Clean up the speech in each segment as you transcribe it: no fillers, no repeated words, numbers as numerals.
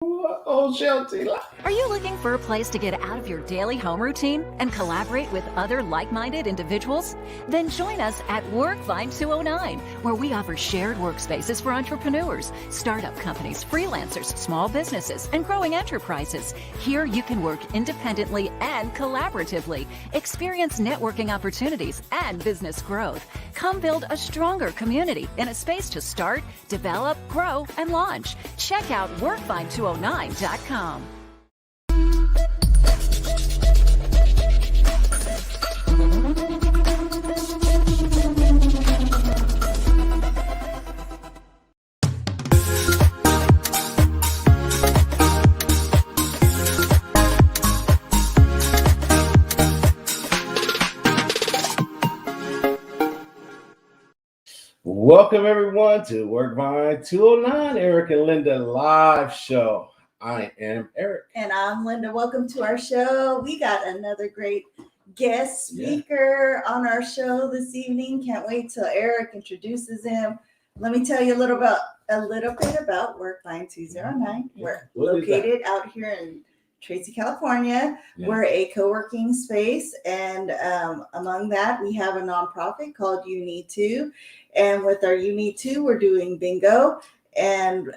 Oh, Shelty. Are you looking for a place to get out of your daily home routine and collaborate with other like-minded individuals? Then join us at Workfind 209, where we offer shared workspaces for entrepreneurs, startup companies, freelancers, small businesses, and growing enterprises. Here you can work independently and collaboratively, experience networking opportunities and business growth. Come build a stronger community in a space to start, develop, grow, and launch. Check out workfind209.com. Welcome, everyone, to Workvine 209, Eric and Linda live show. I am Eric. And I'm Linda. Welcome to our show. We got another great guest speaker on our show this evening. Can't wait till Eric introduces him. Let me tell you a little bit about Workvine 209. We're located out here in Tracy, California. Yeah. We're a co-working space, and among that, we have a nonprofit called You Need To. And with our You Need To, we're doing bingo. And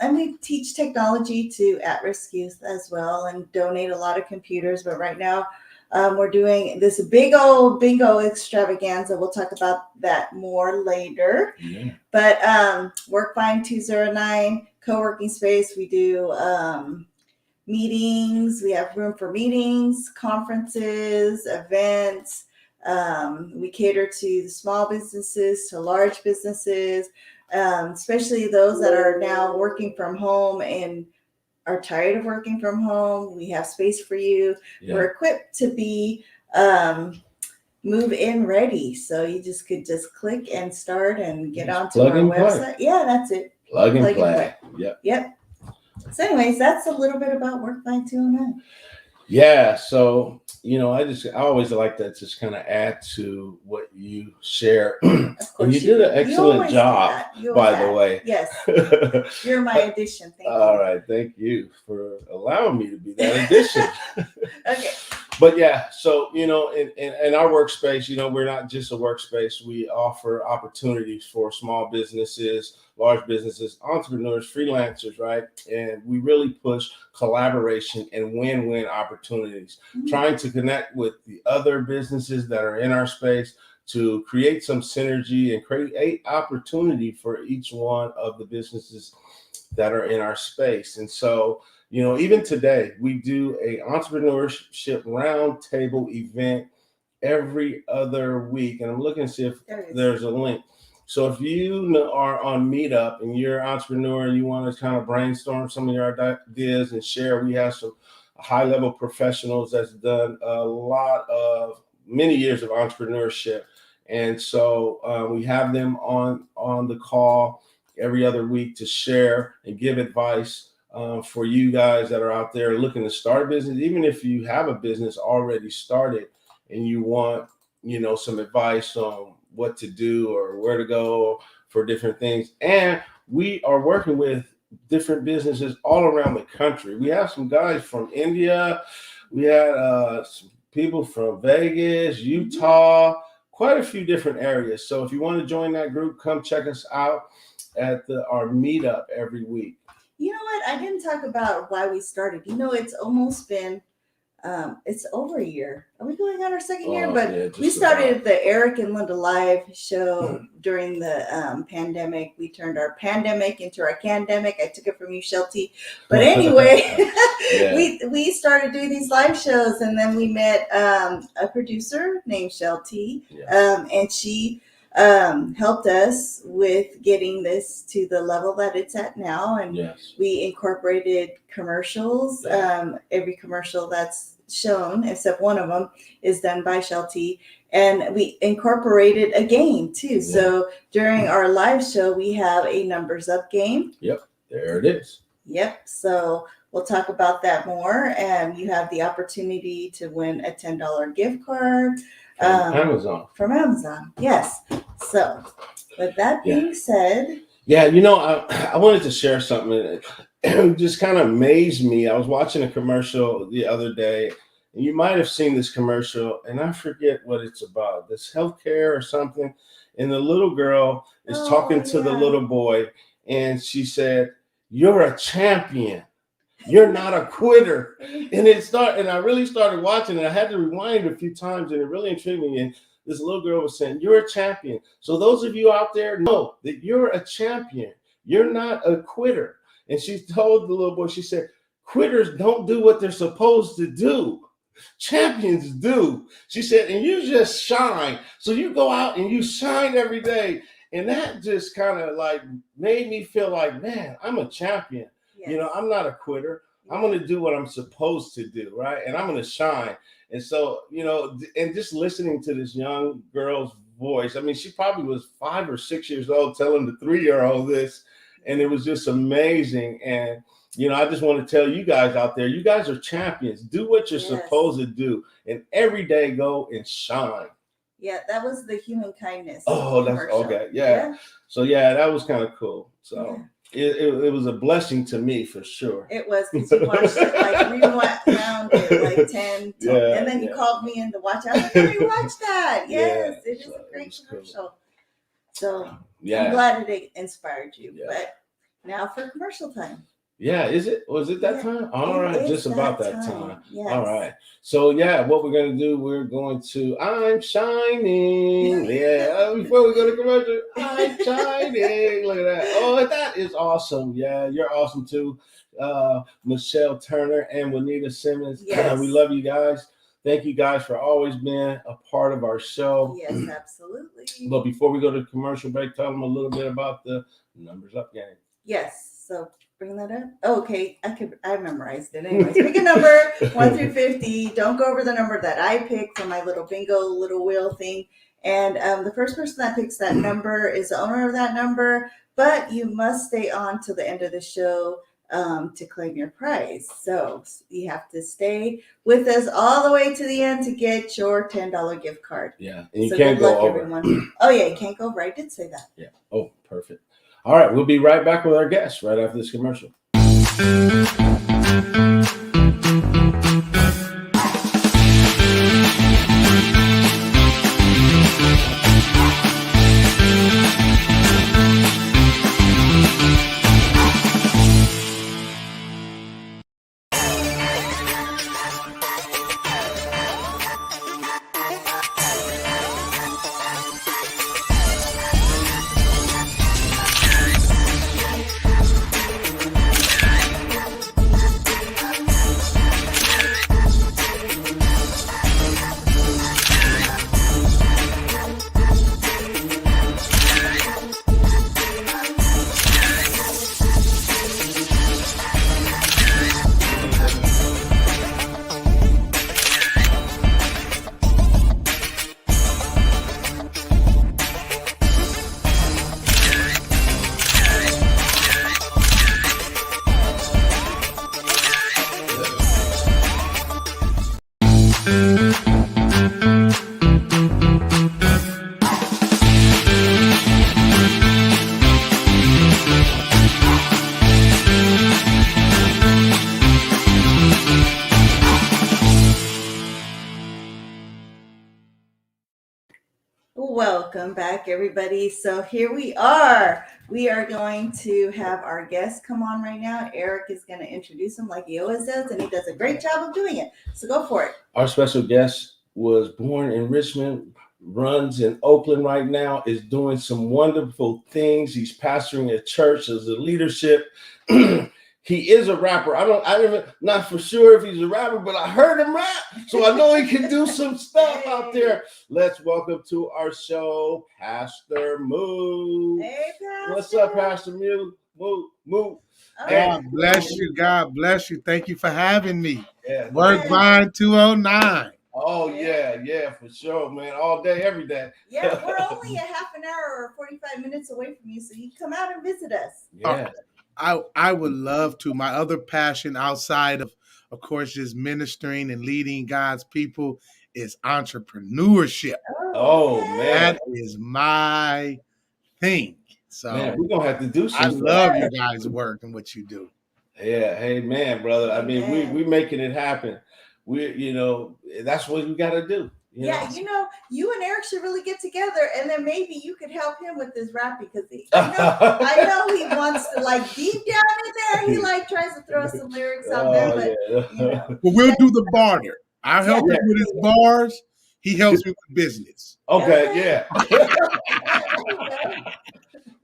we teach technology to at-risk youth as well and donate a lot of computers. But right now, we're doing this big old bingo extravaganza. We'll talk about that more later. Yeah. But Workfind 209, co-working space, we do meetings. We have room for meetings, conferences, events. We cater to the small businesses, to large businesses, especially those that are now working from home and are tired of working from home. We have space for you. Yeah. We're equipped to be move in ready. So you could click and start and get onto our website. Yeah, that's it. Plug and play. Yep. So anyways, that's a little bit about Workfind 209. Yeah, so I always like to just kind of add to what you share. And you did an excellent job, by the way. Yes, you're my addition. Thank you. All right, thank you for allowing me to be that addition. Okay. But yeah, so in our workspace, we're not just a workspace. We offer opportunities for small businesses, large businesses, entrepreneurs, freelancers, right? And we really push collaboration and win-win opportunities, trying to connect with the other businesses that are in our space to create some synergy and create opportunity for each one of the businesses that are in our space. And so, even today, we do a entrepreneurship roundtable event every other week. And I'm looking to see if there's a link. So if you are on Meetup and you're an entrepreneur and you want to kind of brainstorm some of your ideas and share, we have some high-level professionals that's done many years of entrepreneurship. And so we have them on the call every other week to share and give advice for you guys that are out there looking to start a business. Even if you have a business already started and you want, some advice on what to do or where to go for different things. And we are working with different businesses all around the country. We have some guys from India. We had some people from Vegas, Utah, quite a few different areas. So if you want to join that group, come check us out at our meetup every week. You know what? I didn't talk about why we started. It's almost been, it's over a year. Are we going on our second year? But yeah, we started the Eric and Linda live show during the pandemic. We turned our pandemic into our candemic. I took it from you, Shelty. But anyway, we started doing these live shows, and then we met a producer named Shelty, and she helped us with getting this to the level that it's at now. And we incorporated commercials. Every commercial that's shown, except one of them, is done by Shelty. And we incorporated a game too. Yeah. So during our live show, we have a numbers up game. Yep, there it is. Yep. So we'll talk about that more. And you have the opportunity to win a $10 gift card. From Amazon, yes. So with that being said, I wanted to share something. it just kind of amazed me. I was watching a commercial the other day, and you might have seen this commercial, and I forget what it's about. This healthcare or something. And the little girl is talking to the little boy, and she said, "You're a champion. You're not a quitter." And I really started watching it. I had to rewind a few times, and it really intrigued me. And this little girl was saying, "You're a champion." So those of you out there know that you're a champion. You're not a quitter. And she told the little boy, she said, "Quitters don't do what they're supposed to do. Champions do." She said, "And you just shine." So you go out and you shine every day. And that just kind of like made me feel like, man, I'm a champion. Yes. I'm not a quitter. I'm going to do what I'm supposed to do, right? And I'm going to shine. And so, and just listening to this young girl's voice, I mean, she probably was 5 or 6 years old telling the 3-year-old this, and it was just amazing. And, I just want to tell you guys out there, you guys are champions. Do what you're supposed to do, and every day go and shine. Yeah, that was the human kindness. Oh, that's okay. Yeah. So, that was kind of cool. So. Yeah. It was a blessing to me for sure. It was, because you watched it, like rewound it like 10 and then you called me in to watch it. I was like, "Oh, you watched that?" Yes, it is a great commercial. Cool. So I'm glad it inspired you. Yeah. But now for commercial time. Yeah, was it that time? All right, just about that time. Yes. All right. So what we're gonna do, we're going to I'm shining. Yeah. Before we go to commercial, I'm shining. Look at that. Oh, that is awesome. Yeah, you're awesome too. Michelle Turner and Juanita Simmons. Yes. We love you guys. Thank you guys for always being a part of our show. Yes, absolutely. But before we go to commercial break, tell them a little bit about the Numbers Up game. Yes. So bring that up. Oh, okay, I memorized it. Anyways, pick a number 1 through 50. Don't go over the number that I picked from my little bingo little wheel thing. And the first person that picks that number is the owner of that number. But you must stay on till the end of the show to claim your prize. So you have to stay with us all the way to the end to get your $10 gift card. Yeah, and you can't go over. Everyone. Oh yeah, you can't go over. I did say that. Yeah. Oh, perfect. All right, we'll be right back with our guests right after this commercial. Welcome back, everybody. So here we are. We are going to have our guest come on right now. Eric is going to introduce him like he always does, and he does a great job of doing it. So go for it. Our special guest was born in Richmond, runs in Oakland right now, is doing some wonderful things. He's pastoring a church as a leadership. He is a rapper. I'm not for sure if he's a rapper, but I heard him rap, so I know he can do some stuff out there. Let's welcome to our show, Pastor Moo. Hey, Pastor. What's up, Pastor Moo? Moo. God bless you. God bless you. Thank you for having me. Yeah. Workvine 209. Oh, yeah, for sure, man. All day, every day. Yeah, we're only a half an hour or 45 minutes away from you, so you come out and visit us. Yeah. I would love to. My other passion outside of course, just ministering and leading God's people is entrepreneurship. Oh, man. That is my thing. So man, we're going to have to do something. I love you guys' work and what you do. Yeah, hey man, brother. I mean, we Amen. making it happen. That's what we got to do. Yeah, you and Eric should really get together, and then maybe you could help him with this rap because I know he wants to, like, deep down in there, he like tries to throw some lyrics out there, Oh but yeah. But we'll do the barter. I'll yeah, help him with his bars. He helps me with business. Okay, okay. yeah.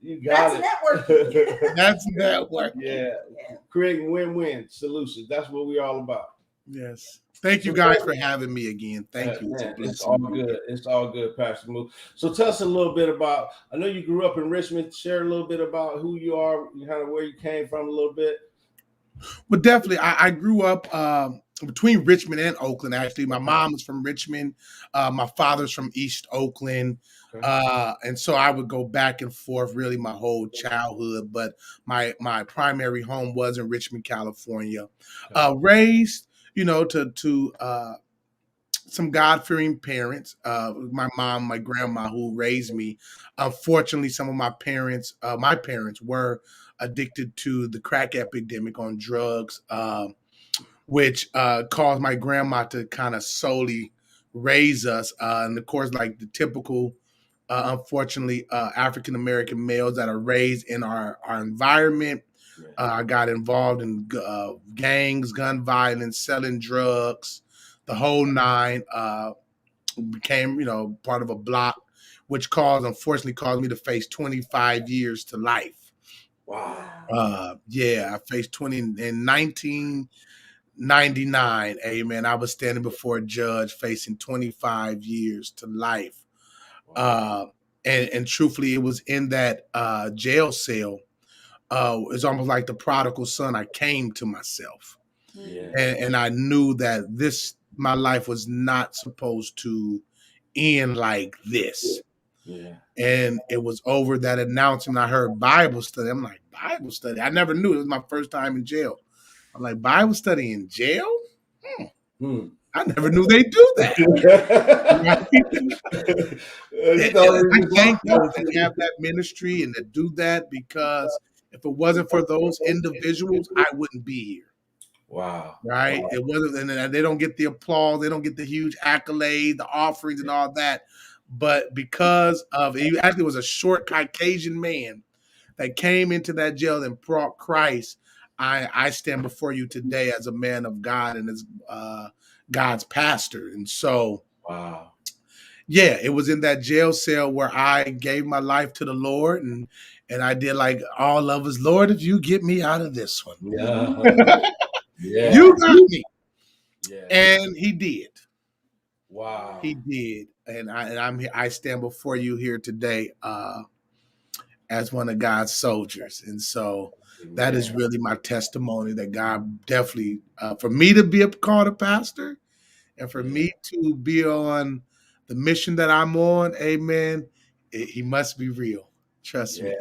You got That's it. networking. That's network. Yeah, Yeah. creating win-win solutions. That's what we're all about. Yes. Thank you So, guys for having me again. Thank you. It's a man, it's all blessing. good. It's all good, Pastor Moose. So tell us a little bit about. I know you grew up in Richmond. Share a little bit about who you are, kind of where you came from, a little bit. But definitely, I grew up between Richmond and Oakland. Actually, my mom is from Richmond. My father's from East Oakland. And so I would go back and forth really my whole childhood. But my primary home was in Richmond, California. Raised, to some God-fearing parents. My mom, my grandma, who raised me. Unfortunately, some of my parents were addicted to the crack epidemic on drugs, which caused my grandma to kind of solely raise us. And of course, like the typical, unfortunately, African American males that are raised in our environment. I got involved in gangs, gun violence, selling drugs, the whole nine. Became, part of a block, which unfortunately, caused me to face 25 years to life. Wow. Yeah, I faced 20 in 1999. Amen. I was standing before a judge facing 25 years to life. And truthfully, it was in that jail cell. It's almost like the prodigal son. I came to myself. Yeah. And I knew that my life was not supposed to end like this. Yeah. And it was over that announcement. I heard Bible study. I'm like, Bible study? I never knew. It was my first time in jail. I'm like, Bible study in jail? I never knew they do that. I thank those that have that ministry and that do that, because if it wasn't for those individuals, I wouldn't be here. Wow. Right? Wow. It wasn't, and they don't get the applause, they don't get the huge accolade, the offerings, and all that. But because of he actually was a short Caucasian man that came into that jail and brought Christ, I stand before you today as a man of God and as God's pastor. And so, wow. Yeah, it was in that jail cell where I gave my life to the Lord, and I did like all of us, Lord, if you get me out of this one, you got me. Yeah. And he did. Wow. He did. And I stand before you here today as one of God's soldiers. And so that is really my testimony that God definitely, for me to be called a pastor and for me to be on the mission that I'm on, amen, he must be real. Trust me.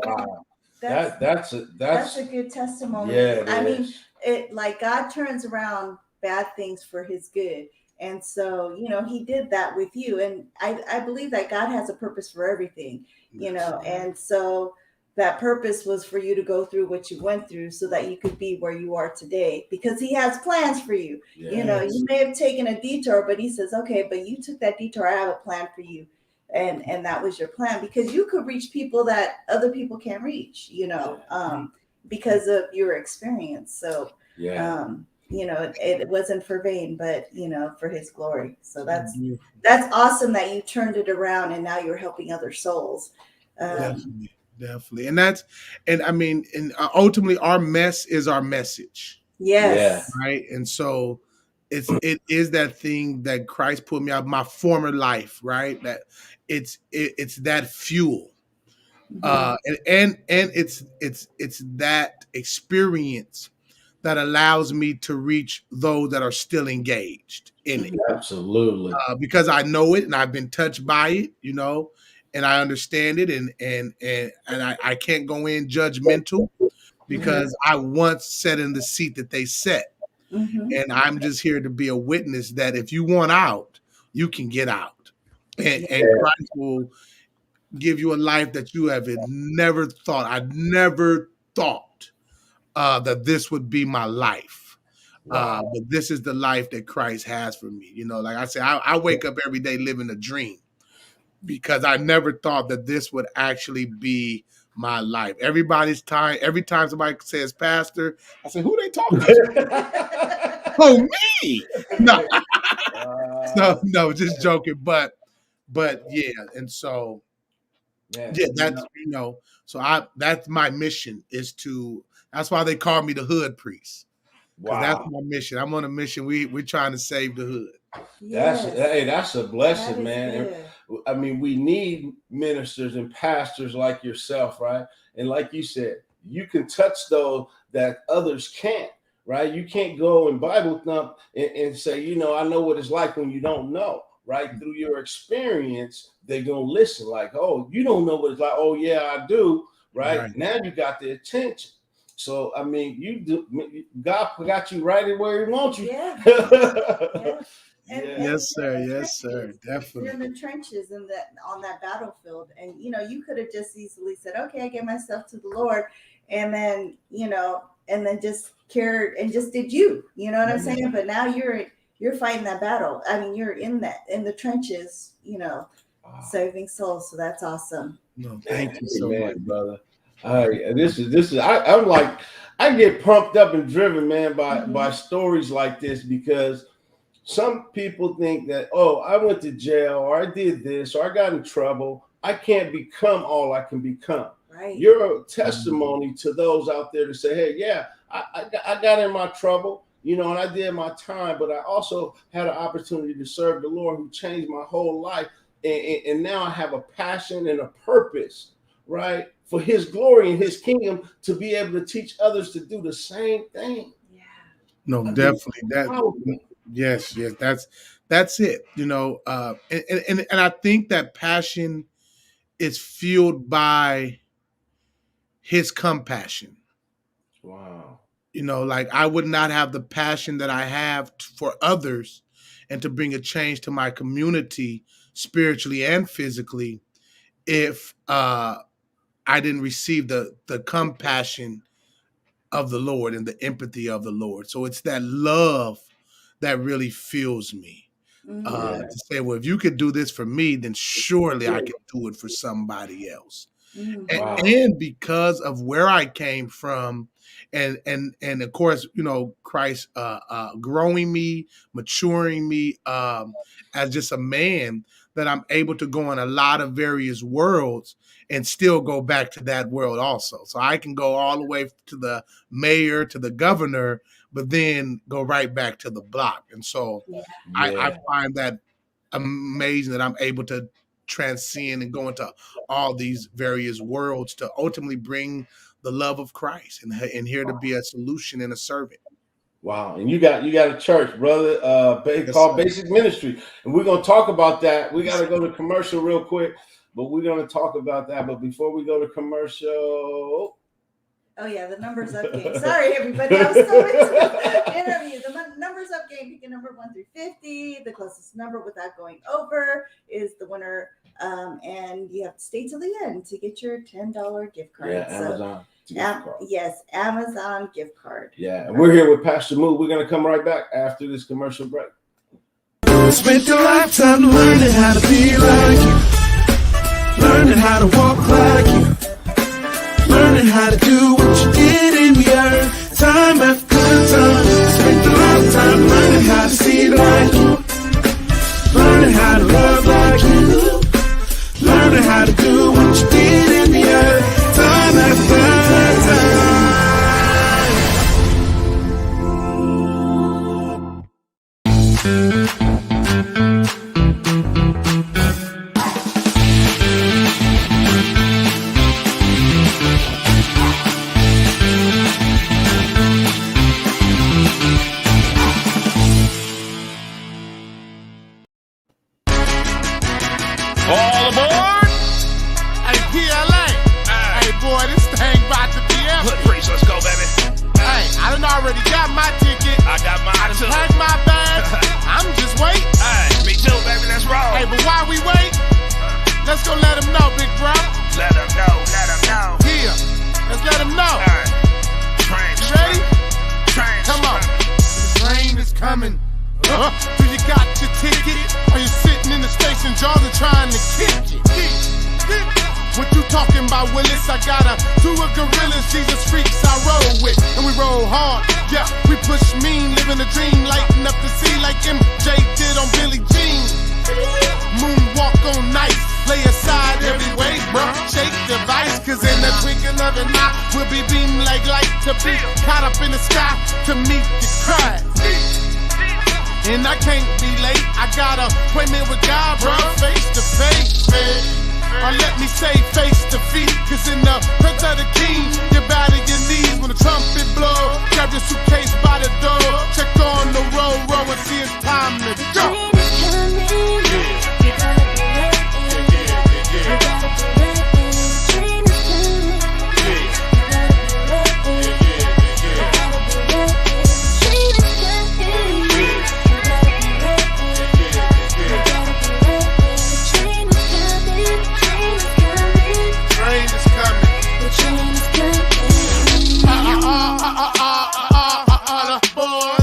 Wow. That's a good testimony. Yeah, I mean, it like God turns around bad things for his good. And so, he did that with you. And I believe that God has a purpose for everything, and so that purpose was for you to go through what you went through so that you could be where you are today, because he has plans for you. You may have taken a detour, but he says, okay, but you took that detour. I have a plan for you. And that was your plan, because you could reach people that other people can't reach, because of your experience. So, it wasn't for vain, but, for his glory. So that's awesome that you turned it around and now you're helping other souls. Definitely. And I mean, ultimately our mess is our message. Yes. Right. And so it is that thing that Christ put me out of my former life, right? That it's that fuel. And it's that experience that allows me to reach those that are still engaged in it. Absolutely. Because I know it and I've been touched by it, and I understand it, and I can't go in judgmental, because I once sat in the seat that they sat. And I'm just here to be a witness that if you want out, you can get out. And Christ will give you a life that you have never thought. I never thought that this would be my life. Wow. But this is the life that Christ has for me. You know, like I say, I wake up every day living a dream because I never thought that this would actually be my life. Every time somebody says pastor, I say, who they talking to? Oh, me. No. No, just joking. But yeah. And so, that's, that's my mission that's why they call me the hood priest. Wow. That's my mission. I'm on a mission. We're trying to save the hood. Yes. That's a blessing, man. I mean, we need ministers and pastors like yourself, right? And like you said, you can touch those that others can't, right? You can't go and Bible thump and say, I know what it's like when you don't know, right? Through your experience, they're going to listen like, oh, you don't know what it's like. Oh, yeah, I do, right? Now you got the attention. So, I mean, God got you right where he wants you. Yeah. Yes, sir. Definitely. In the trenches on that battlefield. And, you could have just easily said, okay, I gave myself to the Lord. And then, and then just cared and just did you know what I'm saying? But now you're fighting that battle. I mean, you're in the trenches, saving souls. So that's awesome. No, thank you so much, brother. This is I'm like, I get pumped up and driven, man, by stories like this, because some people think that, oh, I went to jail or I did this or I got in trouble. I can't become all I can become. Right. You're a testimony to those out there to say, hey, yeah, I got in my trouble, and I did my time, but I also had an opportunity to serve the Lord, who changed my whole life. And now I have a passion and a purpose, right, for his glory and his kingdom, to be able to teach others to do the same thing. Yeah. No, definitely. Yes, that's it. And I think that passion is fueled by his compassion. Wow. Like I would not have the passion that I have for others and to bring a change to my community spiritually and physically if I didn't receive the compassion of the Lord and the empathy of the Lord. So it's that love that really fuels me to say, well, if you could do this for me, then surely I can do it for somebody else. Wow. And because of where I came from, and of course, Christ growing me, maturing me as just a man, that I'm able to go in a lot of various worlds and still go back to that world also. So I can go all the way to the mayor, to the governor, but then go right back to the block. And so I find that amazing that I'm able to transcend and go into all these various worlds to ultimately bring the love of Christ and here to be a solution and a servant. Wow. And you got a church, brother, called Basic Ministry. And we're going to talk about that. We got to go to commercial real quick, but we're going to talk about that. But before we go to commercial. Oh, yeah, the Numbers Up game. Sorry, everybody. I was so into the interview. The Numbers Up game, pick a number 1 through 50. The closest number without going over is the winner. And you have to stay till the end to get your $10 gift card. Yeah, Amazon. Yes, Amazon gift card. Yeah, and we're here with Pastor Muhyee. We're going to come right back after this commercial break. Spent a lifetime learning how to be like you, learning how to walk like you, learning how to do what you did in the earth, time after time. Spent a lifetime learning how to see like you, learning how to love like you, learning how to do what you did in the earth, time after time. All aboard! Hey, PLA. Hey, boy, this thing about to be epic. Hood Priest, let's go, baby. Hey, I done already got my ticket. I got mine too. Packed my bags. I'm just waiting. Hey, me too, baby, let's roll. Hey, but while we wait, let's go let them know, big bro. Let them know, let them know. Yeah, let's let them know. Hey. You ready? Come on. The train is coming. Do you got your ticket? Are you sitting in the station, jaws are trying to kick it? What you talking about, Willis? I got a two of gorillas, Jesus freaks I roll with. And we roll hard, yeah, we push mean, living a dream, lighting up the sea like MJ did on Billie Jean. Moonwalk on night, lay aside every weight, bruh. Shake the vice, cause in the twinkling of an eye, we'll be beaming like light to be caught up in the sky to meet the crowd. And I can't be late, I got an appointment with God, bruh, face to face, or let me say face to feet, cause in the presence of the king, you're bow to your knees when the trumpet blow. Grab your suitcase by the door, check on the road, and see it's time to go.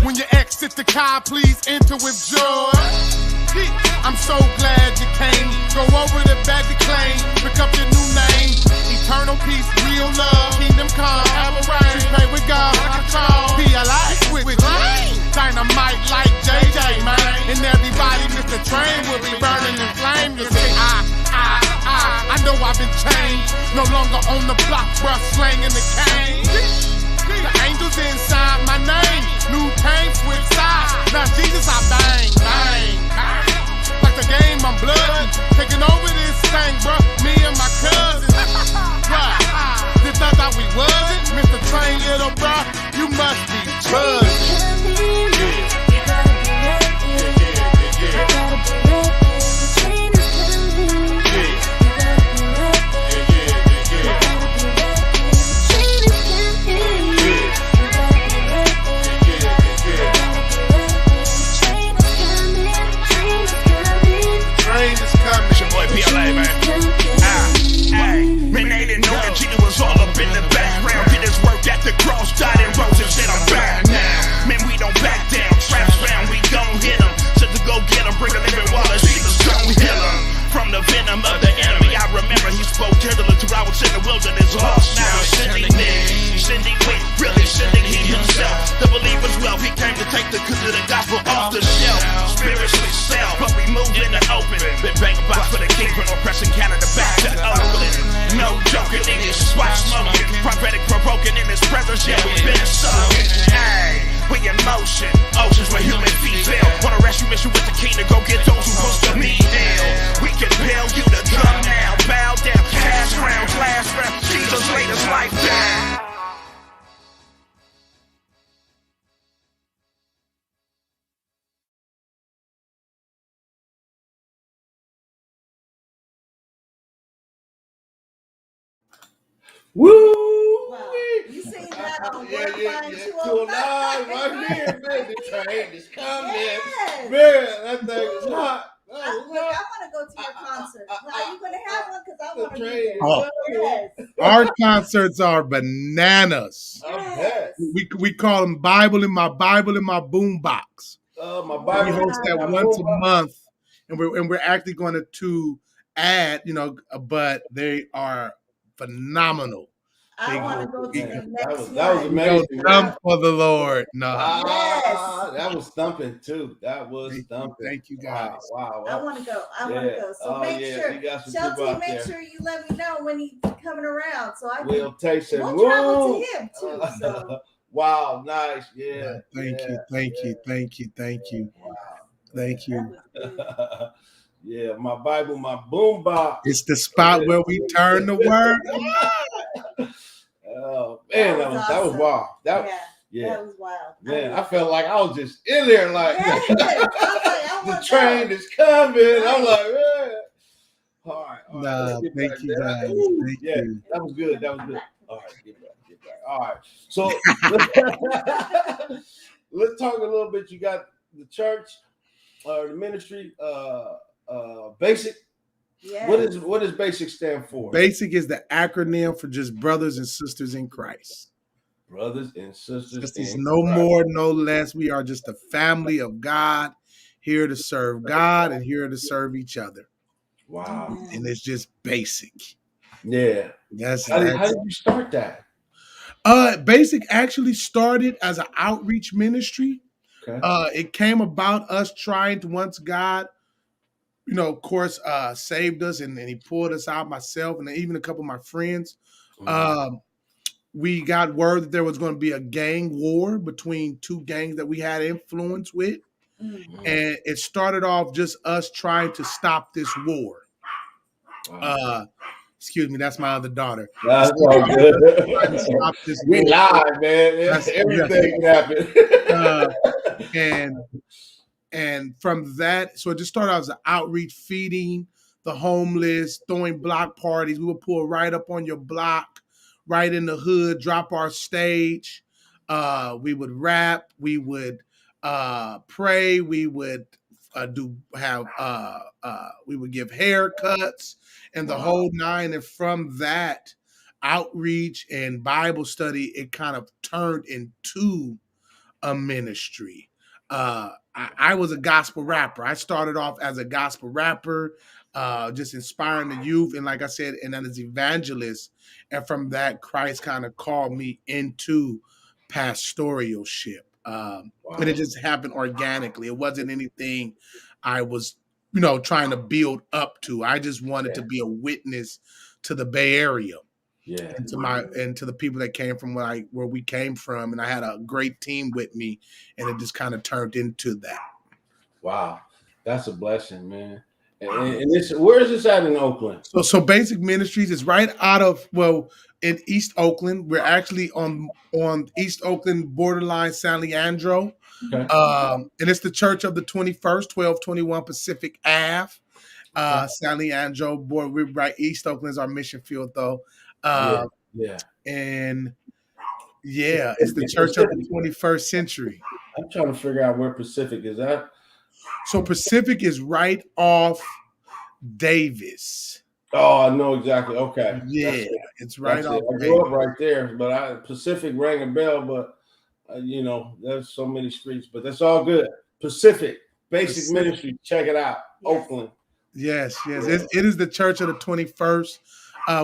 When you exit the car, please enter with joy. I'm so glad you came. Go over the bag to claim. Pick up your new name. Eternal peace, real love. Kingdom come, have a reign. Pray with God, control. PLI, with lane. Dynamite like JJ, man. And everybody, Mr. Train will be burning in flame. You say, I know I've been changed. No longer on the block, bruh, slanging the cane. The angels inside my name. New tank, switch sides. Now Jesus, I bang, bang, bang. Like the game, I'm bloody. Taking over this thing, bruh. Me and my cousins. Bruh, this not that we wasn't. Mr. Train, little bruh, you must be buzzing. Woo! Wow. You seen that on Yeah, 209 right here, man. The train is coming. Yes. Man, that thing is hot. I want to go to your concert. Are you going to have one? Because I want to be there. Oh. Yes. Our concerts are bananas. Yes. We call them Bible in my boom box. My Bible. We host that once a month, and we're actually going to add, but they are phenomenal. I want to go to the next one. That was amazing. Come for the Lord. No. Yes. That was thumping too. That was thumping. Thank you guys. Wow. I want to go. So make sure, Shelty, make sure you let me know when he's coming around, so we'll taste it. We'll travel to him too. So. Wow, nice. Yeah. Thank you. Wow. Thank you. Yeah, my Bible, my boombox. It's the spot where we turn the word. Oh man, that was wild. That was wild. Man, I felt like I was just in there, like the train is coming. Right. I'm like, man. All right. Nah, thank you guys. Thank you. That was good. All right, get back. All right. So let's talk a little bit. You got the church, the ministry, basic. Yes. What does basic stand for? Basic is the acronym for just brothers and sisters in Christ. brothers and sisters Sisters, in no Christ. more, no less. We are just a family of God, here to serve God and here to serve each other. Wow. And it's just basic. Yeah. That's How did you start that? Basic actually started as an outreach ministry. Okay. It came about us trying to, once God, of course, saved us and he pulled us out, myself and even a couple of my friends. We got word that there was going to be a gang war between two gangs that we had influence with. And it started off just us trying to stop this war. Wow. Excuse me, that's my other daughter. That's all good. Stop this We war. live, man. Everything can happen. And from that, so it just started out as an outreach, feeding the homeless, throwing block parties. We would pull right up on your block, right in the hood, drop our stage. We would rap. We would pray. We would we would give haircuts and the whole nine. And from that outreach and Bible study, it kind of turned into a ministry. I was a gospel rapper. I started off as a gospel rapper, just inspiring the youth, and like I said, and then as evangelist. And from that, Christ kind of called me into pastoralship, and it just happened organically. It wasn't anything I was, trying to build up to. I just wanted to be a witness to the Bay Area. Yeah, and to the people that came from where we came from, and I had a great team with me, and it just kind of turned into that. Wow, that's a blessing, man. And where is this at in Oakland? So Basic Ministries is right out of in East Oakland. We're actually on East Oakland borderline, San Leandro, and it's the Church of the 21st, 1221 Pacific Ave. San Leandro, boy, we're right. East Oakland is our mission field, though. And it's the Church of the 21st century. I'm trying to figure out where Pacific is at. So Pacific is right off Davis. Oh, I know exactly. Okay. Yeah, it's right off. I grew up right there, but Pacific rang a bell, but there's so many streets, but that's all good. Pacific Basic Ministry, check it out. Oakland. Yes. It is the Church of the 21st.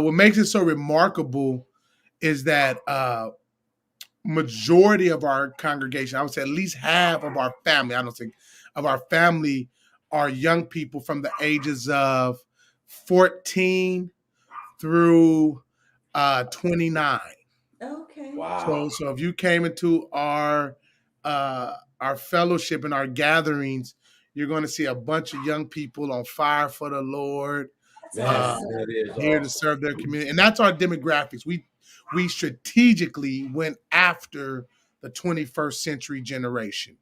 What makes it so remarkable is that majority of our congregation, I would say at least half of our family, I don't think of our family, are young people from the ages of 14 through 29. Okay. Wow. So if you came into our fellowship and our gatherings, you're going to see a bunch of young people on fire for the Lord. That is here to serve their community, and that's our demographics. We strategically went after the 21st century generation,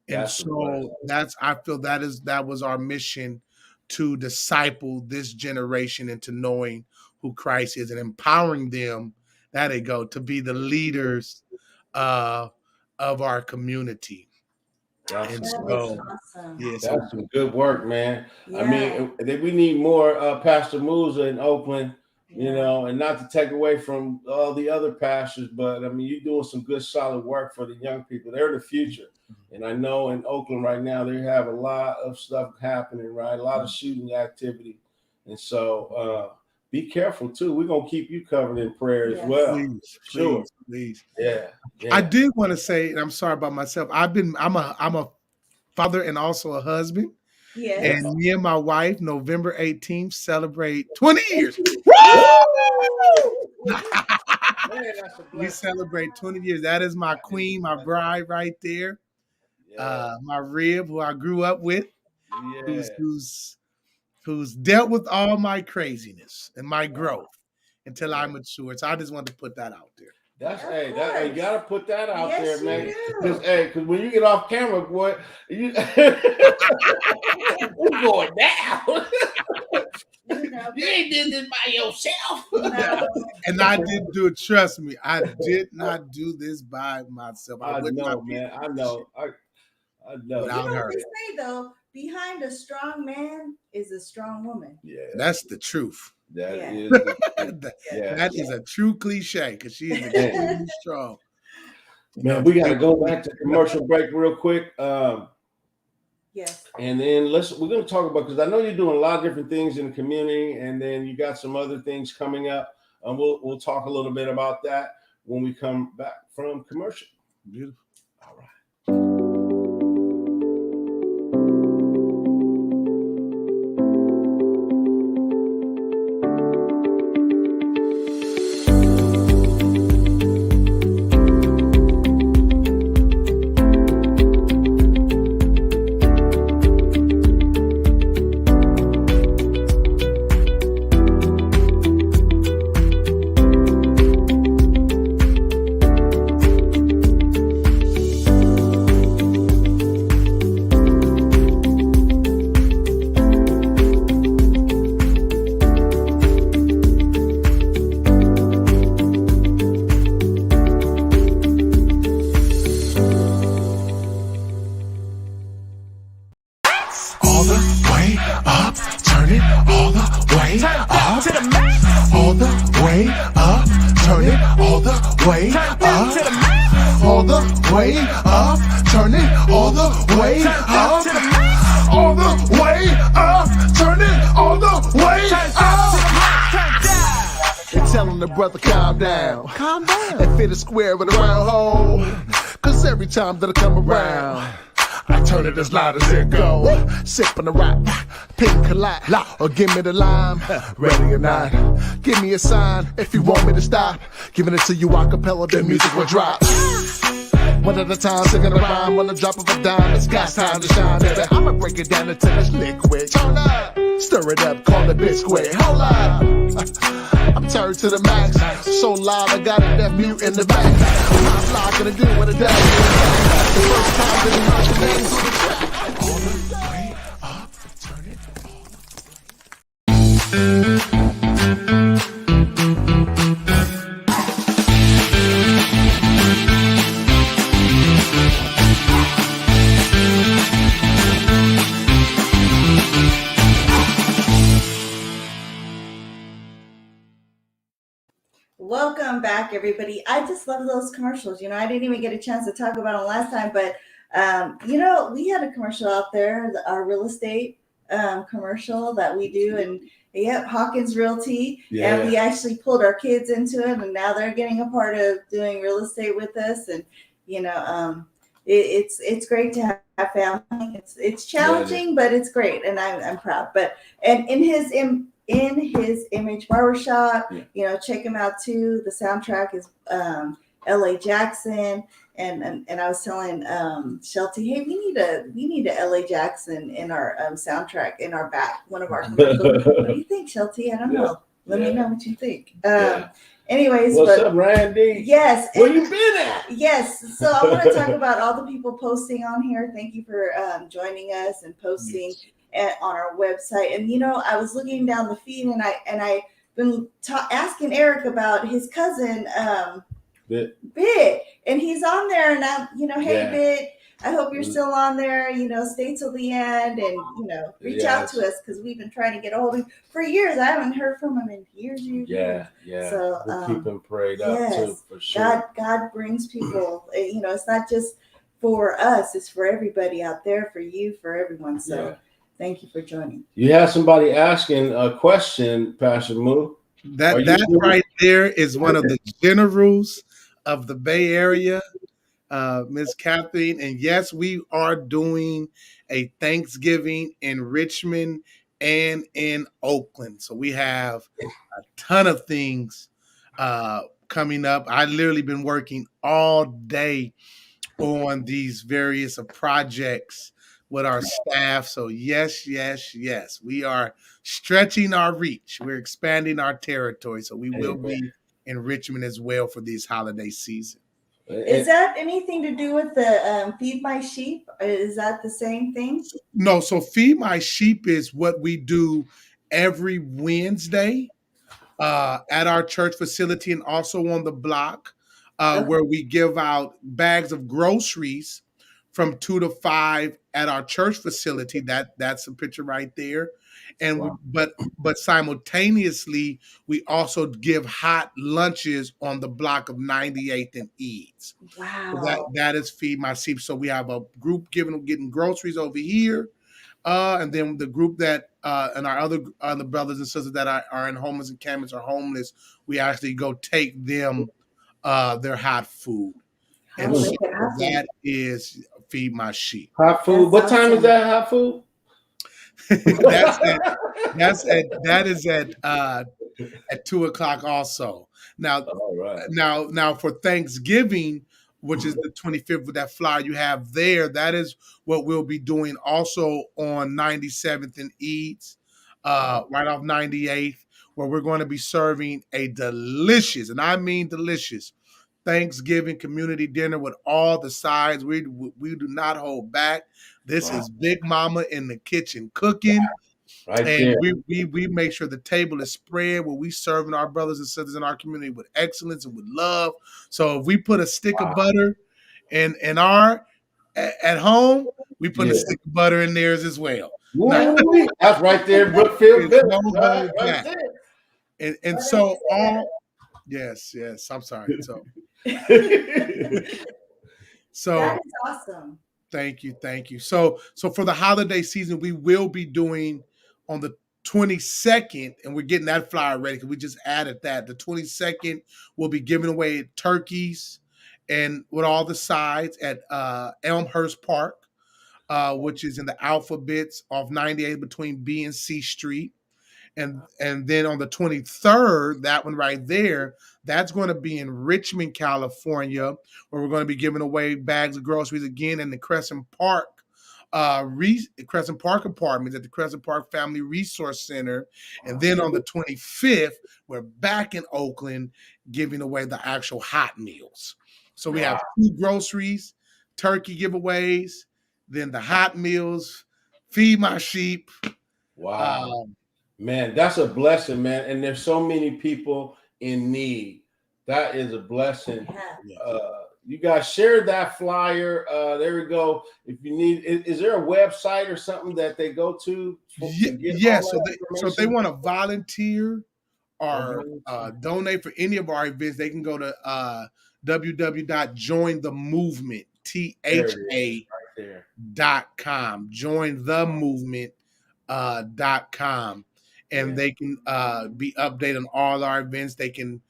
and I feel that was our mission, to disciple this generation into knowing who Christ is and empowering them. There they go, to be the leaders of our community. That's awesome. That's some good work, man. Yeah. I mean, we need more Pastor Musa in Oakland, and not to take away from all the other pastors, but I mean, you're doing some good, solid work for the young people. They're the future. And I know in Oakland right now, they have a lot of stuff happening, right? A lot of shooting activity. And so be careful too. We're going to keep you covered in prayer as well. Please. Yeah. I did want to say, and I'm sorry about myself. I'm a father and also a husband. Yes. And me and my wife, November 18th, celebrate 20 years. We celebrate 20 years. That is my queen, my bride right there. My rib, who I grew up with, who's dealt with all my craziness and my growth until I matured. So I just wanted to put that out there. You gotta put that out there, man. Because when you get off camera, boy, we're going down. You ain't did this by yourself. No. And I didn't do it. Trust me, I did not do this by myself. I know, man. I know. I know. Without her. They say though, behind a strong man is a strong woman. Yeah, that's the truth. That is that is a true cliche, because she is extremely strong. Man, we got to go back to commercial break real quick. Yes. And then we're going to talk about, because I know you're doing a lot of different things in the community, and then you got some other things coming up. We'll talk a little bit about that when we come back from commercial. Beautiful. All right. All the way up, turn it all the way up. To the max. All the way up, turn it all the way up. To the max. All the way up, turn it all the way up. To the max. All the way up, turn it all the way up. And telling the brother calm down, and fit a square with a round hole. Cause every time that I come around, I turn it as loud as it go. Sipping the rock, pink collide, or give me the lime. Ready or not, give me a sign if you want me to stop. Giving it to you a cappella, the music will drop. One at a time, singing a rhyme on the drop of a dime. It's got time to shine, baby. I'ma break it down until it's liquid. Turn up, stir it up, call it biscuit. Hold up, I'm turned to the max. So loud, I got a deaf mute in the back. I'm not gonna do what it does. The first time that you heard the names on the track. All the way up, turn it all Welcome back, everybody. I just love those commercials. I didn't even get a chance to talk about them last time, but we had a commercial out there, our real estate commercial that we do, and Hawkins Realty, and we actually pulled our kids into it, and now they're getting a part of doing real estate with us, and it's great to have family. It's challenging, but it's great, and I'm proud. But and in his image barbershop, check him out too. The soundtrack is LA Jackson, and I was telling Shelty, hey, we need a LA Jackson in our soundtrack, in our back, one of our commercials. What do you think, Shelty? I don't know. Let me know what you think. Anyways, what's up, Randy? Yes. Where you been at? Yes. So I want to talk about all the people posting on here. Thank you for joining us and posting on our website. And I was looking down the feed, and I've been asking Eric about his cousin Bit, and he's on there. And I'm, hey Bit, I hope you're still on there. Stay till the end, and reach out to us, because we've been trying to get a hold of him for years. I haven't heard from him in years. Yeah. So we'll keep him prayed up too, for sure. God brings people. It's not just for us; it's for everybody out there, for you, for everyone. So thank you for joining. You have somebody asking a question, Pastor Moo. That right there is one of the generals of the Bay Area, Miss Catherine. And yes, we are doing a Thanksgiving in Richmond and in Oakland. So we have a ton of things coming up. I literally been working all day on these various projects with our staff. So yes, we are stretching our reach. We're expanding our territory. So we will be in Richmond as well for this holiday season. Is that anything to do with the Feed My Sheep? Is that the same thing? No. So Feed My Sheep is what we do every Wednesday at our church facility, and also on the block, where we give out bags of groceries from 2 to 5 at our church facility. That's a picture right there. And Wow. but simultaneously, we also give hot lunches on the block of 98th and Eads. Wow. So that is Feed My Sheep. So we have a group getting groceries over here. And then the group that and our other brothers and sisters that are in homeless encampments are homeless, we actually go take them their hot food. And so that is Feed My Sheep. Hot food. What time is that hot food? that is at 2:00 also. Now, now for Thanksgiving, which is the 25th, with that flyer you have there, that is what we'll be doing also on 97th and Eads, right off 98th, where we're going to be serving a delicious, and I mean delicious, Thanksgiving community dinner with all the sides. We do not hold back. This is Big Mama in the kitchen cooking. Right and there. we make sure the table is spread where we serving our brothers and sisters in our community with excellence and with love. So if we put a stick of butter in our at home, we put a stick of butter in theirs as well. That's right there, Brookfield. No hold back. And so yes, I'm sorry. So that is awesome. Thank you. So for the holiday season, we will be doing on the 22nd, and we're getting that flyer ready because we just added that. The 22nd, we'll be giving away turkeys and with all the sides at Elmhurst Park, which is in the Alphabets off 98 between B and C Street. And then on the 23rd, that one right there, that's going to be in Richmond, California, where we're going to be giving away bags of groceries again in the Crescent Park Apartments at the Crescent Park Family Resource Center. And then on the 25th, we're back in Oakland giving away the actual hot meals. So we have 2 groceries, turkey giveaways, then the hot meals, Feed My Sheep. Wow. Man, that's a blessing, man. And there's so many people in need. That is a blessing. You guys share that flyer. There we go. If you need, is there a website or something that they go to? Yeah. So if they want to volunteer or donate for any of our events, they can go to www.jointhemovement.com. Jointhemovement.com. And they can be updated on all our events. They can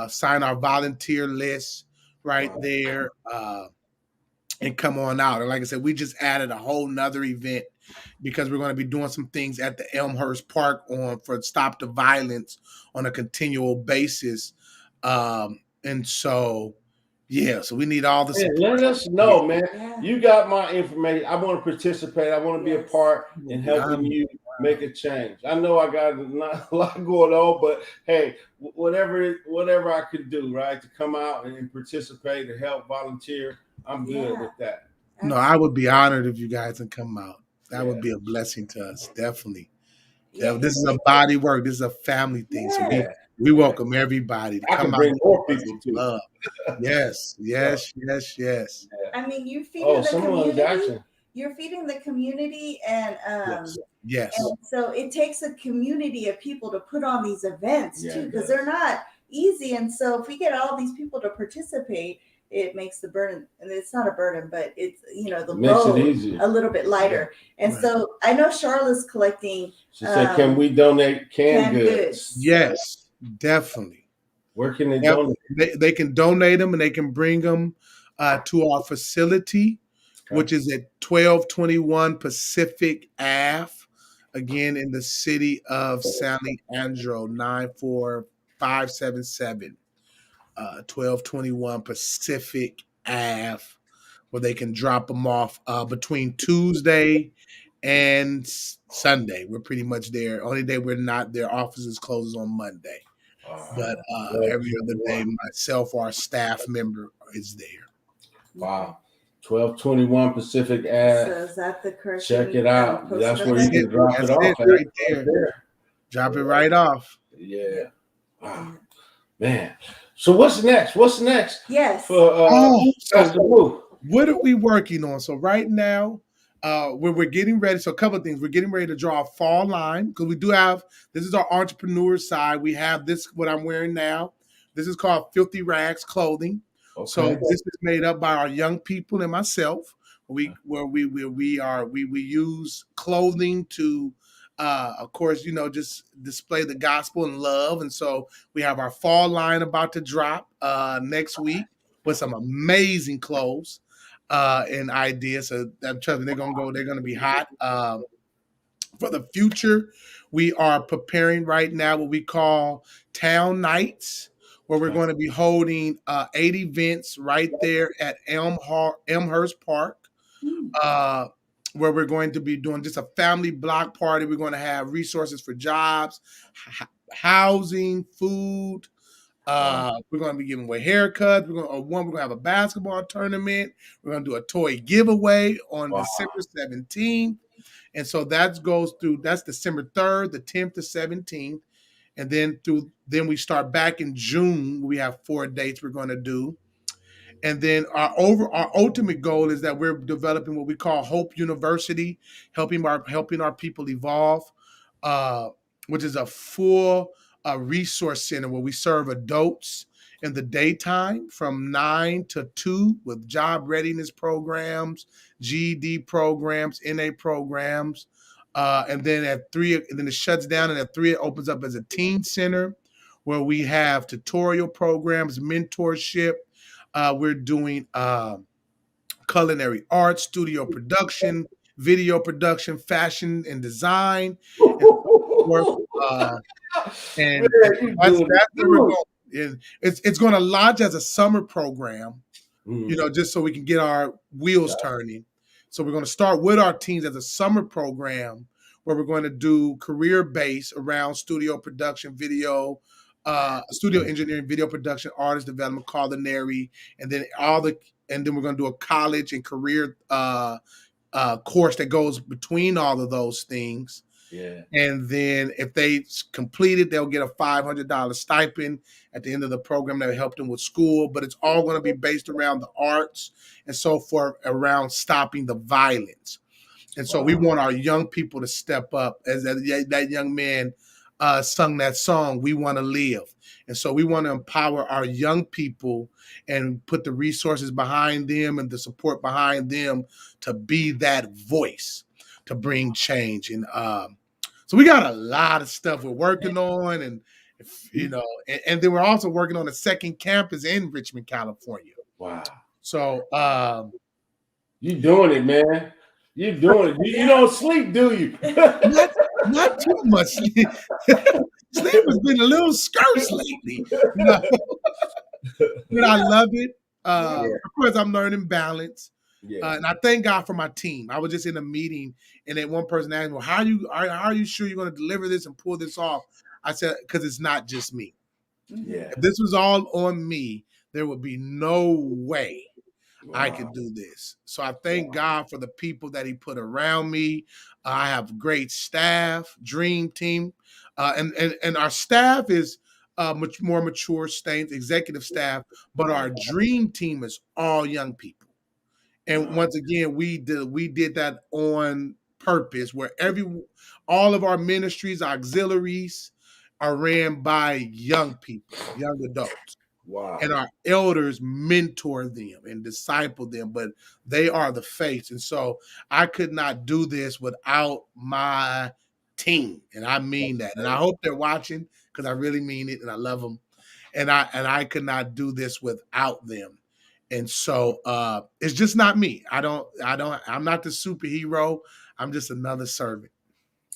sign our volunteer list right there and come on out. And like I said, we just added a whole nother event because we're going to be doing some things at the Elmhurst Park for Stop the Violence on a continual basis. And so, so we need all the support. Let us know, man. You got my information. I want to participate. I want to be a part in helping you make a change. I know I got a lot going on, but hey, whatever I could do, right, to come out and participate and help volunteer, I'm good with that. No, I would be honored if you guys can come out. That would be a blessing to us, definitely. This is a body work. This is a family thing. So we welcome everybody to come out. Bring more people to love. Yes. I mean, you're feeding the community. You're feeding the community, and yes. And so it takes a community of people to put on these events too, because they're not easy. And so if we get all these people to participate, it makes the burden, and it's not a burden, but it's the load a little bit lighter. And so I know Charlotte's collecting. She said, "Can we donate canned goods?" Yes, definitely. Where can they donate? They can donate them, and they can bring them to our facility, which is at 1221 Pacific Ave, again in the city of San Leandro, 94577. 1221 Pacific Ave, where they can drop them off between Tuesday and Sunday. We're pretty much there. Only day we're not there, offices closes on Monday. But every other day, myself or our staff member is there. Wow. 1221 Pacific Ave. So is that the correct? Check it out. That's where you can drop it off. Right there. Drop it right off. Yeah. Wow. Man. So what's next? Yes. For What are we working on? So right now, we're getting ready. So a couple of things. We're getting ready to draw a fall line because we do have, this is our entrepreneur side. We have this, what I'm wearing now. This is called Filthy Rags Clothing. Okay. So this is made up by our young people and myself. We use clothing to, of course, just display the gospel and love. And so we have our fall line about to drop next week with some amazing clothes and ideas. So I'm trusting they're gonna be hot. For the future, we are preparing right now what we call town nights, where we're going to be holding 8 events right there at Elmhurst Park, where we're going to be doing just a family block party. We're going to have resources for jobs, housing, food. We're going to be giving away haircuts. We're going to have a basketball tournament. We're going to do a toy giveaway on December 17th. And so that's December 3rd, the 10th to 17th. And then we start back in June. We have 4 dates we're going to do. And then our ultimate goal is that we're developing what we call Hope University, helping our people evolve, which is a full resource center where we serve adults in the daytime from 9 to 2 with job readiness programs, GED programs, NA programs. And then at 3, and then it shuts down, and at 3, it opens up as a teen center where we have tutorial programs, mentorship. We're doing culinary arts, studio production, video production, fashion and design. And that's where we're going. It's going to launch as a summer program, just so we can get our wheels turning. So we're going to start with our teens as a summer program where we're going to do career-based around studio production, video, studio engineering, video production, artist development, culinary, and then we're going to do a college and career course that goes between all of those things. Yeah. And then if they complete it, they'll get a $500 stipend at the end of the program that will help them with school. But it's all going to be based around the arts and so forth, around stopping the violence. And so we want our young people to step up, as that young man sung that song, "We Want to Live." And so we want to empower our young people and put the resources behind them and the support behind them to be that voice to bring change. And so we got a lot of stuff we're working on, and and then we're also working on a second campus in Richmond, California. Wow. So you doing it, man. You're doing it. You don't sleep, do you? Not too much sleep. Sleep has been a little scarce lately. But I love it. Of course, I'm learning balance. Yeah. And I thank God for my team. I was just in a meeting, and then one person asked me, "Well, how are you sure you're going to deliver this and pull this off?" I said, "Because it's not just me. Yeah. If this was all on me, there would be no way I could do this." So I thank God for the people that He put around me. I have great staff, dream team, and our staff is much more mature, executive staff, but our dream team is all young people. And once again, we did that on purpose, where all of our ministries, auxiliaries, are ran by young people, young adults. Wow. And our elders mentor them and disciple them, but they are the face. And so I could not do this without my team. And I mean that. And I hope they're watching, because I really mean it and I love them. And I could not do this without them. And so it's just not me. I'm not the superhero. I'm just another servant.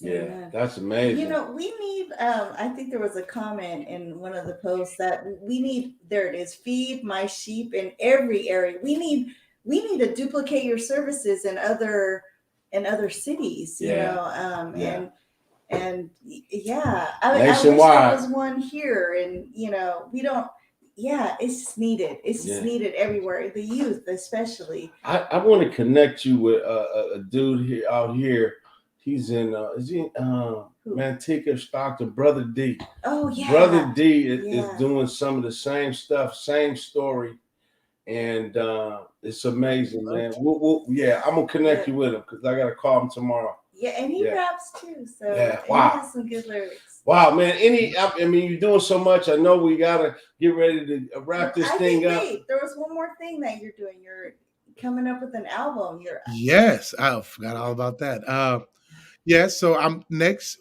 Yeah, that's amazing. We need, I think there was a comment in one of the posts that we need, there it is, feed my sheep in every area. We need to duplicate your services in other cities, nationwide. I wish there was one here, and we don't. Yeah, it's just needed. It's just needed everywhere. The youth, especially. I want to connect you with a dude out here. He's in Manteca, Stockton, Brother D. Oh yeah, Brother D is doing some of the same stuff, same story, and it's amazing, man. Yeah, I'm gonna connect you with him because I gotta call him tomorrow. Yeah, and he raps too. So wow. He has some good lyrics. Wow, man. I mean, you're doing so much. I know we gotta get ready to wrap this thing up. Wait, there was one more thing that you're doing. You're coming up with an album. Yes, I forgot all about that. So I'm next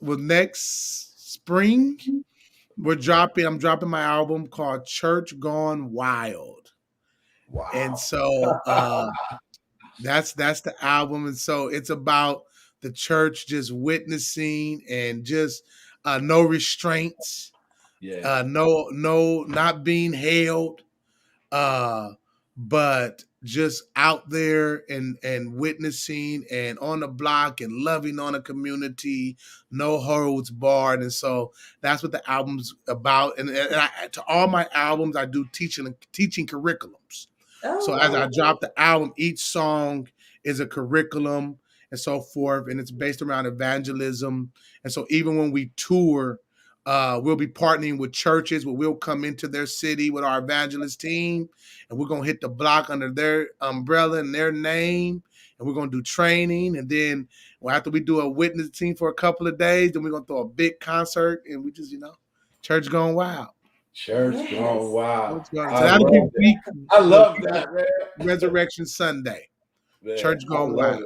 spring. I'm dropping my album called Church Gone Wild. Wow. And so that's the album. And so it's about the church just witnessing and just no restraints. Yeah. No, not being held. But just out there and witnessing and on the block and loving on a community, no holds barred. And so that's what the album's about. And to all my albums, I do teaching curriculums. So as I drop the album, each song is a curriculum and so forth, and it's based around evangelism. And so even when we tour, we'll be partnering with churches where we'll come into their city with our evangelist team, and we're going to hit the block under their umbrella and their name, and we're going to do training. And then after we do a witness team for a couple of days, then we're going to throw a big concert, and we just, church gone wild. Church gone wild. I love that, man. Resurrection Sunday. Man, church gone wild.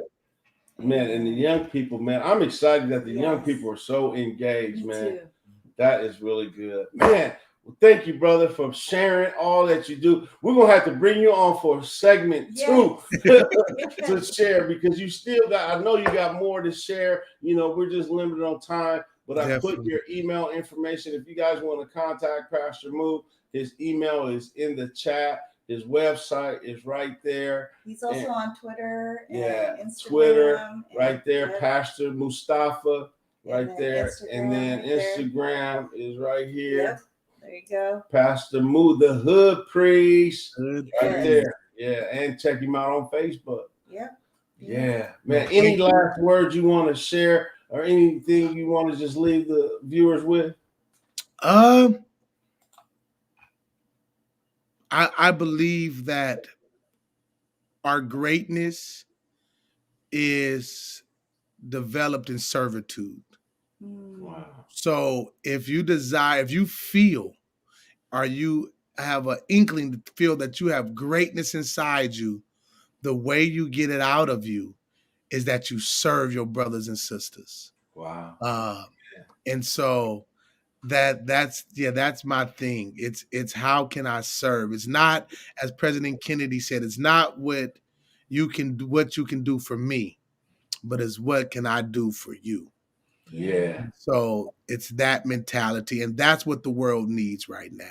Man, and the young people, man, I'm excited that the young people are so engaged, man. Too. That is really good. Man, well, thank you, brother, for sharing all that you do. We're going to have to bring you on for a segment 2 to share, because you still got, I know you got more to share. We're just limited on time, but I put your email information. If you guys want to contact Pastor Muhyee, his email is in the chat. His website is right there. He's also on Twitter and Instagram. Twitter, right there. Pastor Mustafa. Right there. And then Instagram is right here. Yep. There you go. Pastor Muhyee, the Hood Priest. Right there. Yeah. And check him out on Facebook. Yep. Yeah. Man, any last words you want to share or anything you want to just leave the viewers with? I believe that our greatness is developed in servitude. Wow. So if you feel, or you have an inkling to feel that you have greatness inside you, the way you get it out of you is that you serve your brothers and sisters. Wow. And so that's my thing. It's how can I serve? It's not, as President Kennedy said, it's not what you can do for me, but it's what can I do for you? Yeah. So it's that mentality, and that's what the world needs right now.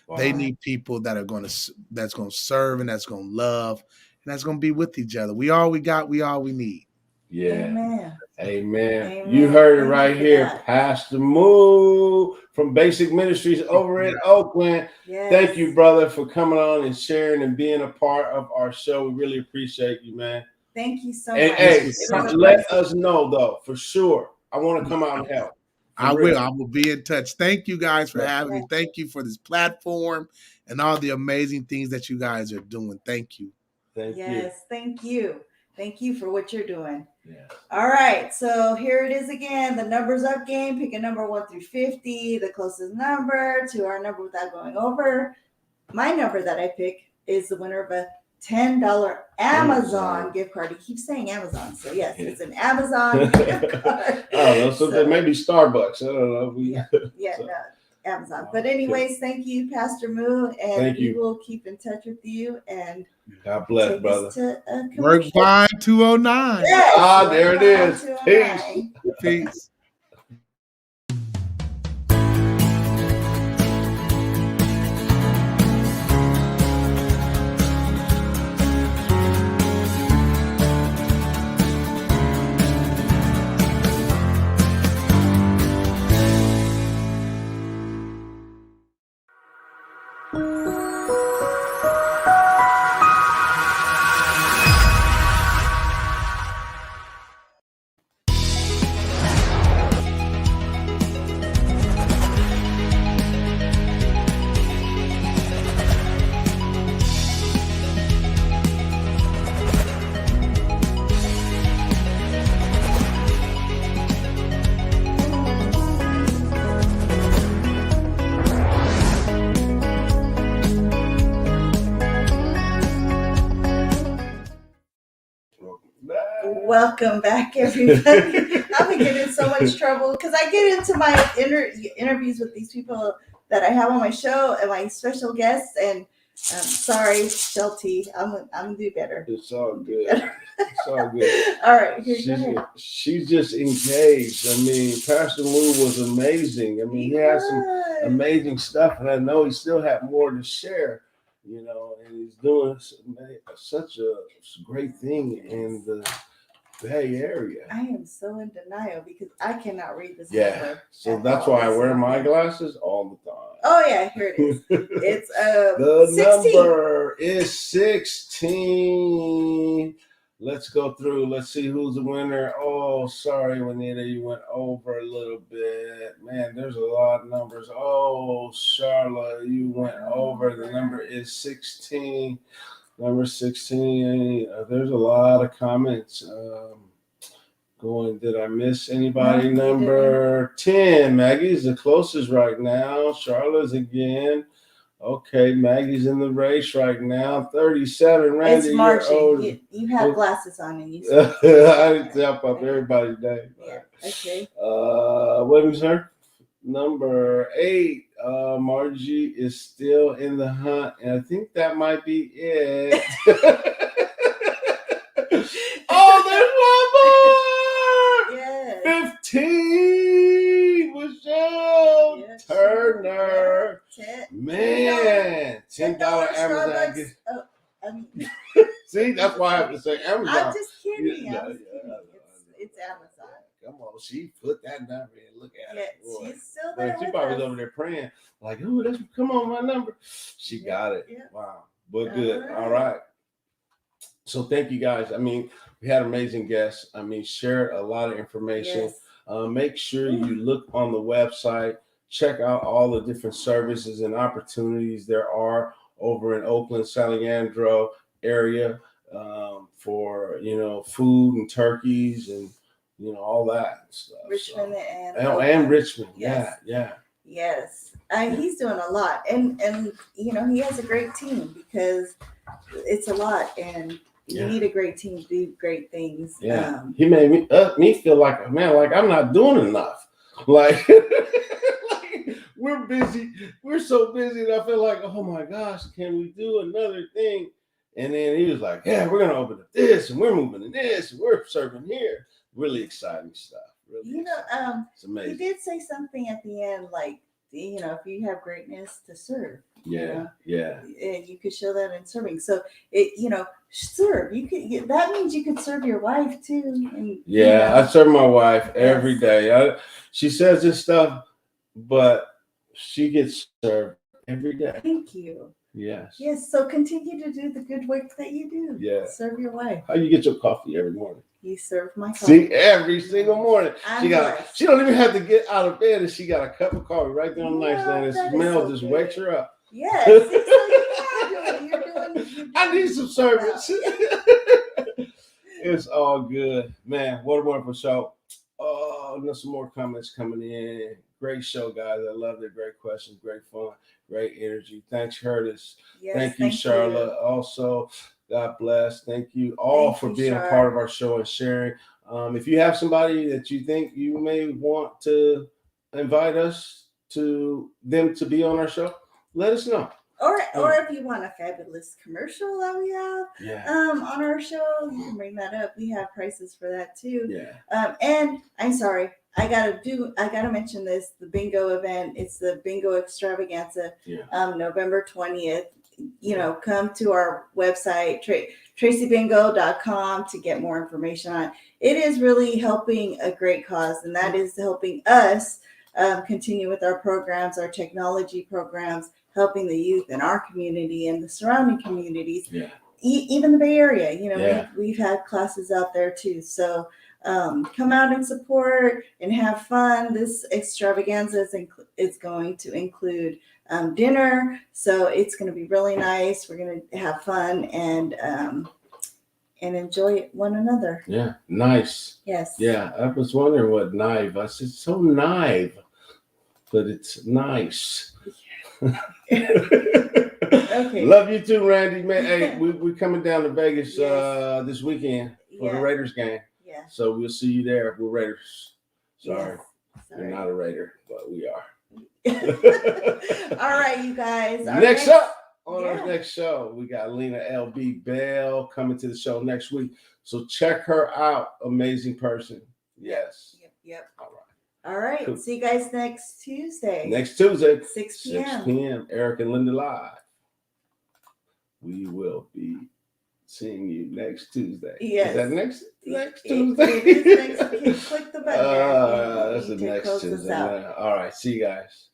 Wow. They need people that's going to serve, and that's going to love, and that's going to be with each other. We all we got, we all we need. Yeah. Amen. You heard it right here. Pastor Muhyee from Basic Ministries over in Oakland. Yes. Thank you, brother, for coming on and sharing and being a part of our show. We really appreciate you, man. Thank you so much. Hey, let us know, though, for sure. I want to come out and help. I will be in touch. Thank you guys for having me. Thank you for this platform and all the amazing things that you guys are doing. Thank you. Thank you. Yes, thank you. Thank you for what you're doing. Yeah. All right, so here it is again. The numbers up game. Pick a number 1 through 50, the closest number to our number without going over. My number that I pick is the winner of a $10 Amazon gift card. He keeps saying Amazon, so yes, it's an Amazon gift card. I don't know, so maybe Starbucks. I don't know. No, Amazon. But anyways, thank you, Pastor Muhyee, and we will keep in touch with you. And God bless, brother. Work by 209. Yes, there it is. Peace. Welcome back, everybody. I've been getting in so much trouble because I get into my interviews with these people that I have on my show and my special guests. And sorry, Shelty, I'm gonna do better. It's all good. It's all good. All right, here, she's just engaged. I mean, Pastor Lou was amazing. I mean, he had some amazing stuff, and I know he still had more to share. You know, and he's doing such a great thing in the Bay Area. I am so in denial because I cannot read this. Yeah, so that's why I wear my glasses all the time. Oh yeah, here it is. It's the 16. number is 16. Let's go through. Let's see who's the winner. Oh, sorry, Juanita, you went over a little bit. Man, there's a lot of numbers. Oh, Charlotte, you went over. The number is 16. Number 16. There's a lot of comments going. Did I miss anybody? Number 10. Maggie's the closest right now. Charlotte's again. Okay, Maggie's in the race right now. 37. Randy, it's Marching. You have glasses on and you. I didn't help up everybody's day. Yeah. Okay. What was her? Number 8. Margie is still in the hunt, and I think that might be it. Oh, there's one more. 15. Michelle Turner. 10. Man, $10 Amazon gift. See, that's why I have to say Amazon. I'm just kidding. Yeah, it's Amazon. Come on, she put that number in. Look at it. Boy. She's still there. She probably was over there praying, like, "Oh, that's come on, my number." She got it. Yeah. Wow, but good. All right. So thank you guys. I mean, we had amazing guests. I mean, shared a lot of information. Yes. Make sure you look on the website. Check out all the different services and opportunities there are over in Oakland, San Leandro area for food and turkeys and all that stuff. Richmond and Richmond. Yes. Yeah. Yes. He's doing a lot, and he has a great team because it's a lot, and you need a great team to do great things. Yeah. He made me feel like I'm not doing enough. Like we're busy. We're so busy that I feel like, oh my gosh, can we do another thing? And then he was like, yeah, we're gonna open up this, and we're moving to this, and we're serving here. Really exciting stuff. Really it's amazing. He did say something at the end, like, if you have greatness to serve. Yeah. And you could show that in serving. So serve. You could. That means you could serve your wife too. And, I serve my wife every day. She says this stuff, but she gets served every day. Thank you. Yes. So continue to do the good work that you do. Yeah. Serve your wife. How you get your coffee every morning? You serve my coffee. See, every single morning. She don't even have to get out of bed, and she got a cup of coffee right there on the nightstand. And the smell just wakes her up. Yes. So you're doing I need some service. It's all good. Man, what a wonderful show. Oh, there's some more comments coming in. Great show, guys. I loved it. Great questions, great fun, great energy. Thanks, Curtis. Yes, thank you, Charlotte. Also, God bless. Thank you all for being a part of our show and sharing. If you have somebody that you think you may want to invite them to be on our show, let us know. Or if you want a fabulous commercial that we have on our show, you can bring that up. We have prices for that too. Yeah. And I'm sorry, I gotta mention this, the bingo event. It's the bingo extravaganza, November 20th. Come to our website, tracybingo.com, to get more information on it. It is really helping a great cause, and that is helping us continue with our programs, our technology programs, helping the youth in our community and the surrounding communities, even the Bay Area. We've had classes out there too. So come out and support and have fun. This extravaganza is going to include dinner, so it's going to be really nice. We're going to have fun and enjoy one another. Yeah, nice. Yes. Yeah, I was wondering what knife. I said so knife, but it's nice. Okay. Love you too, Randy. Man, hey, we're coming down to Vegas this weekend. for the Raiders game. Yeah. So we'll see you there. We're Raiders. Sorry. Yes. You're not a Raider, but we are. All right, you guys. Next up on our next show, we got Lena LB Bell coming to the show next week. So check her out. Amazing person. Yes. Yep. All right. All right. Cool. See you guys next Tuesday. Next Tuesday, 6 p.m. 6 p.m. Eric and Linda Live. We will be seeing you next Tuesday. Yes. Is that next Tuesday? It is next. Click the button. That's the next Tuesday. All right. See you guys.